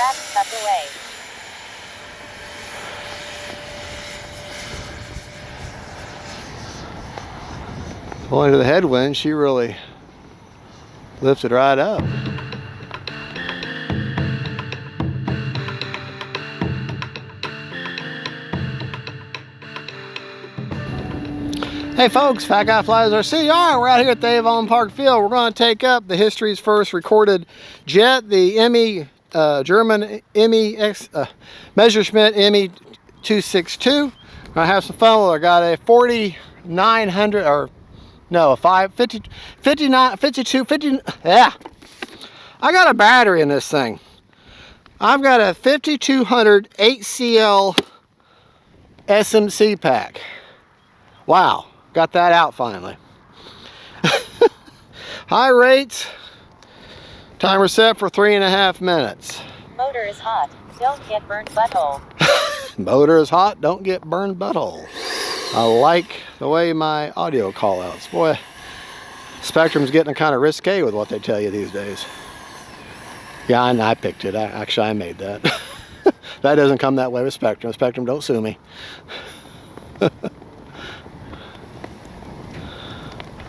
Retract tuck away. Owing to the headwind, she really lifted right up. Hey folks, Fat Guy Flies RC. All right, we're out here at the Avon Park Field. We're going to take up the history's first recorded jet, the ME, German MEX, Messerschmitt ME 262. I have some fun with it. I got a 4900, or no, a 52, yeah. I got a battery in this thing. I've got a 5200 8CL SMC pack. Wow. Got that out finally. High rates. Timer set for 3.5 minutes. Motor is hot. Don't get burned butthole. Motor is hot. Don't get burned butthole. I like the way my audio call outs. Boy, Spectrum's getting kind of risque with what they tell you these days. Yeah, I picked it. Actually, I made that. That doesn't come that way with Spectrum. Spectrum, don't sue me.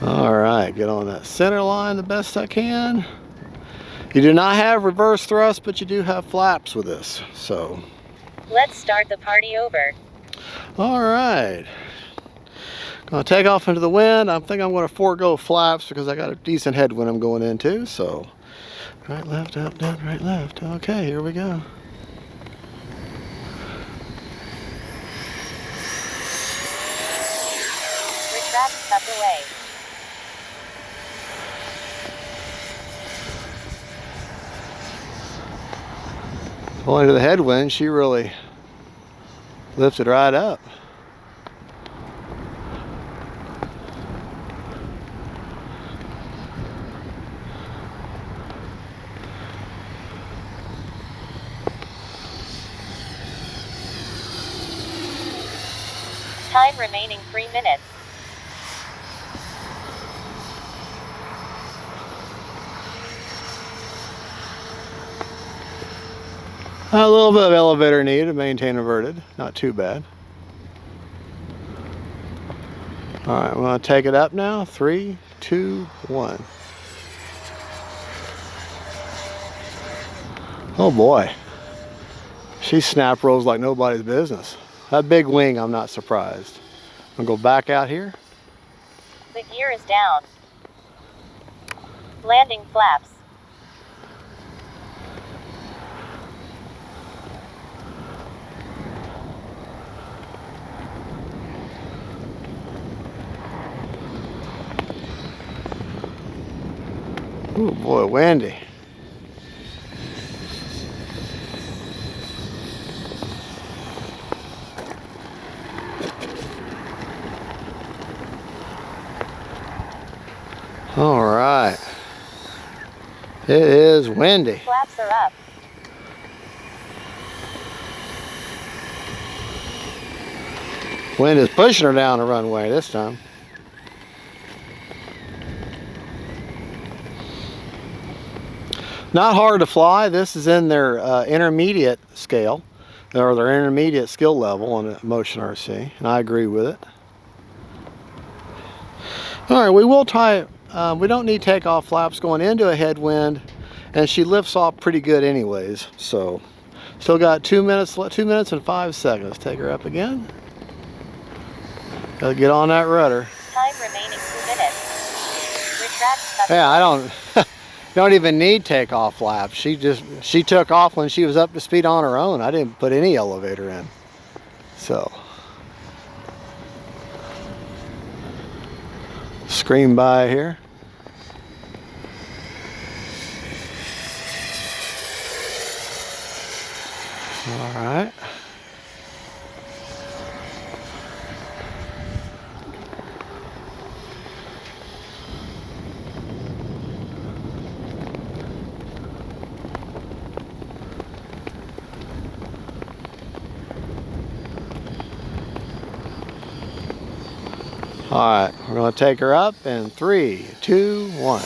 All right, get on that center line the best I can. You do not have reverse thrust, but you do have flaps with this, so. Let's start the party over. All right. Gonna take off into the wind. I think I'm gonna forego flaps because I got a decent headwind I'm going into, so. Right, left, up, down, right, left. Okay, here we go. Retract tuck away. Owing to the headwind, she really lifted right up. Time remaining 3 minutes. A little bit of elevator needed to maintain inverted. Not too bad. All right, I'm going to take it up now. 3, 2, 1. Oh boy. She snap rolls like nobody's business. That big wing, I'm not surprised. I'm going to go back out here. The gear is down. Landing flaps. Oh boy, windy. All right. It is windy. Flaps are up. Wind is pushing her down the runway this time. Not hard to fly. This is in their intermediate scale, or their intermediate skill level on Motion RC, and I agree with it. All right, we will tie. We don't need takeoff flaps going into a headwind, and she lifts off pretty good anyways. So, still got 2 minutes. 2 minutes and 5 seconds. Take her up again. Gotta get on that rudder. Time remaining 2 minutes. Retract. Yeah, I don't. Don't even need takeoff flaps. She took off when she was up to speed on her own. I didn't put any elevator in. So scream by here. All right. All right, we're going to take her up in 3, 2, 1.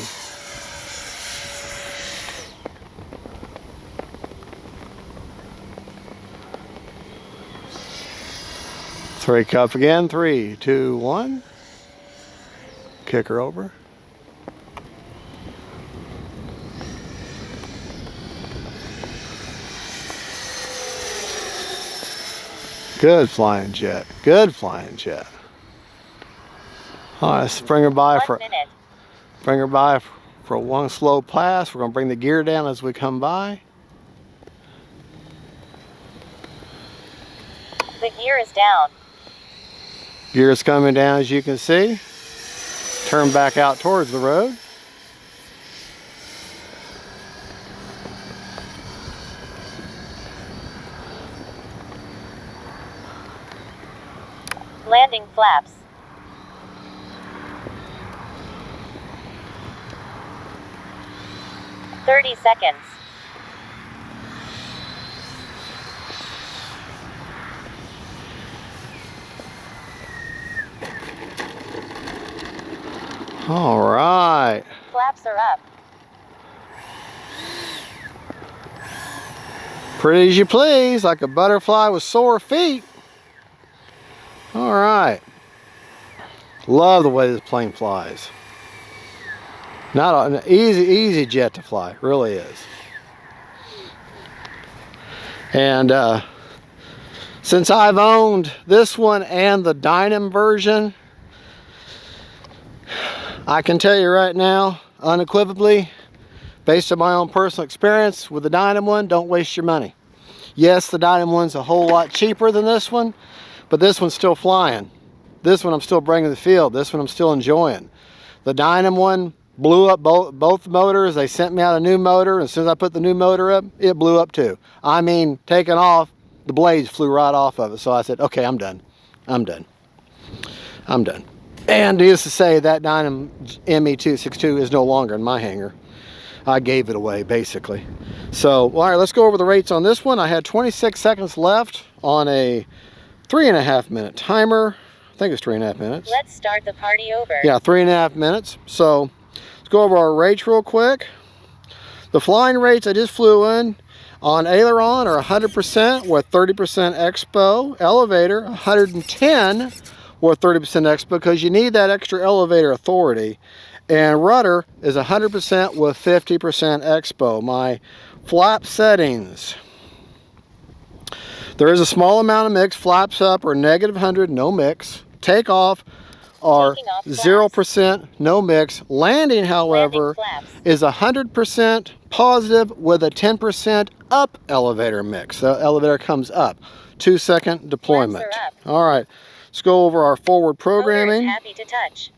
Three cup again. 3, 2, 1. Kick her over. Good flying jet. Good flying jet. All right, let's bring her by for one slow pass. We're gonna bring the gear down as we come by. The gear is down. Gear is coming down, as you can see. Turn back out towards the road. Landing flaps. "30 seconds. All right. Flaps are up. Pretty as you please, like a butterfly with sore feet. All right. Love the way this plane flies. Not an easy jet to fly, really is. And since I've owned this one and the Dynam version, I can tell you right now, unequivocally, based on my own personal experience with the Dynam one, don't waste your money. Yes, the Dynam one's a whole lot cheaper than this one, but this one's still flying. This one I'm still bringing to the field. This one I'm still enjoying. The Dynam one blew up both motors. They sent me out a new motor, and as soon as I put the new motor up, it blew up too. I mean, taking off, the blades flew right off of it. So I said, okay, I'm done. I'm done. I'm done. And needless to say, that Dynam ME262 is no longer in my hangar. I gave it away, basically. So, all right, let's go over the rates on this one. I had 26 seconds left on a 3.5 minute timer. I think it's 3.5 minutes. Let's start the party over. Yeah, 3.5 minutes. So, let's go over our rates real quick. The flying rates I just flew in on aileron are 100% with 30% expo. Elevator, 110 with 30% expo, because you need that extra elevator authority. And rudder is 100% with 50% expo. My flap settings. There is a small amount of mix. Flaps up are -100, no mix. Takeoff are 0%, no mix. Landing, however, is 100% positive with a 10% up elevator mix. The elevator comes up. 2-second deployment. All right, let's go over our forward programming. Happy to touch.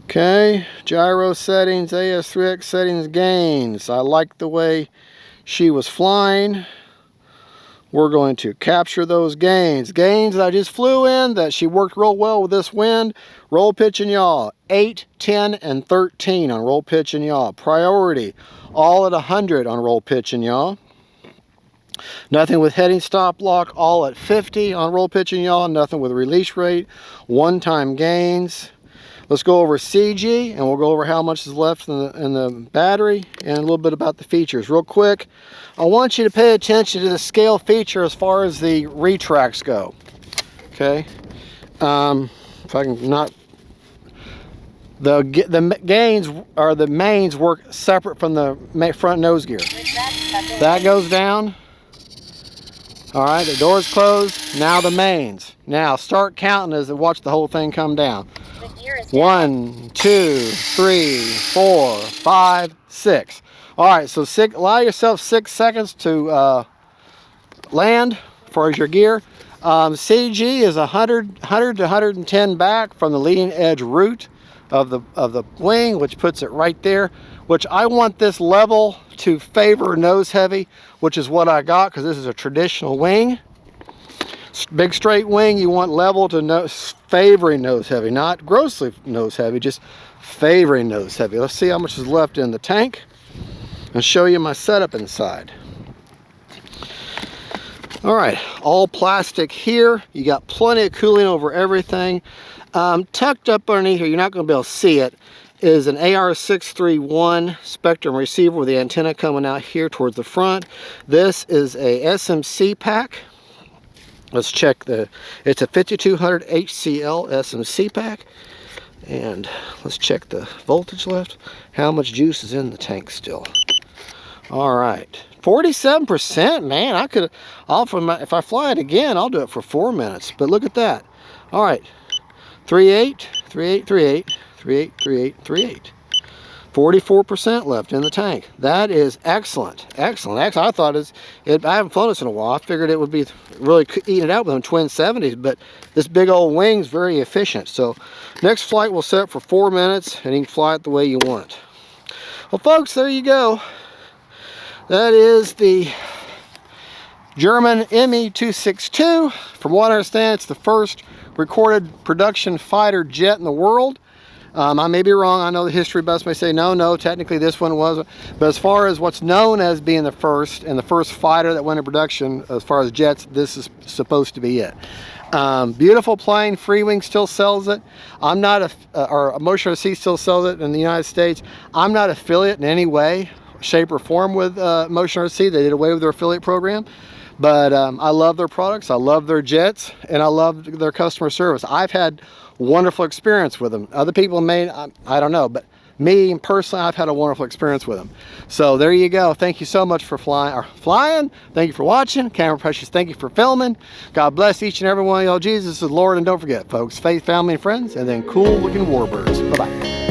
Okay, gyro settings, AS3X settings, gains. I like the way she was flying. We're going to capture those gains. Gains that I just flew in, that she worked real well with this wind. Roll, pitch, and yaw. 8, 10, and 13 on roll, pitch, and yaw. Priority, all at 100 on roll, pitch, and yaw. Nothing with heading stop lock, all at 50 on roll, pitch, and yaw. Nothing with release rate. One-time gains. Let's go over CG, and we'll go over how much is left in the battery and a little bit about the features. Real quick, I want you to pay attention to the scale feature as far as the retracts go. Okay, if I can not, the gains or the mains work separate from the front nose gear. That goes down. All right, the door's closed. Now the mains. Now start counting as I watch the whole thing come down. 1, 2, 3, 4, 5, 6. All right, so allow yourself 6 seconds to land for your gear. CG is 100 to 110 back from the leading edge root of the wing, which puts it right there. Which I want this level to favor nose heavy, which is what I got, because this is a traditional wing. Big straight wing, you want level to favoring nose heavy, not grossly nose heavy, just favoring nose heavy. Let's see how much is left in the tank and show you my setup inside. All right, all plastic here. You got plenty of cooling over everything. Tucked up underneath here, you're not going to be able to see it, is an AR631 Spectrum receiver with the antenna coming out here towards the front. This is a SMC pack. Let's check it's a 5200 HCl SMC pack. And let's check the voltage left. How much juice is in the tank still? All right, 47%, man. I could, if I fly it again, I'll do it for 4 minutes. But look at that. All right, 38, 38, 38, 38, 38, 38. 44% left in the tank. That is excellent, excellent, excellent. I thought I haven't flown this in a while. I figured it would be really eating it out with them twin 70s, but this big old wing's very efficient. So next flight we'll set up for 4 minutes, and you can fly it the way you want. Well, folks, there you go. That is the German ME-262. From what I understand, it's the first recorded production fighter jet in the world. I may be wrong. I know the history buffs may say no, technically this one wasn't. But as far as what's known as being the first, and the first fighter that went in production as far as jets, this is supposed to be it. Beautiful plane. FREEWING still sells it. I'm not or Motion RC still sells it in the United States. I'm not affiliate in any way, shape, or form with Motion RC. They did away with their affiliate program. But I love their products, I love their jets, and I love their customer service. I've had wonderful experience with them. Other people may, I don't know, but me personally, I've had a wonderful experience with them. So there you go. Thank you so much for flying. Thank you for watching. Camera Precious, thank you for filming. God bless each and every one of y'all. Jesus is Lord, and don't forget, folks, faith, family, and friends, and then cool looking warbirds. Bye-bye.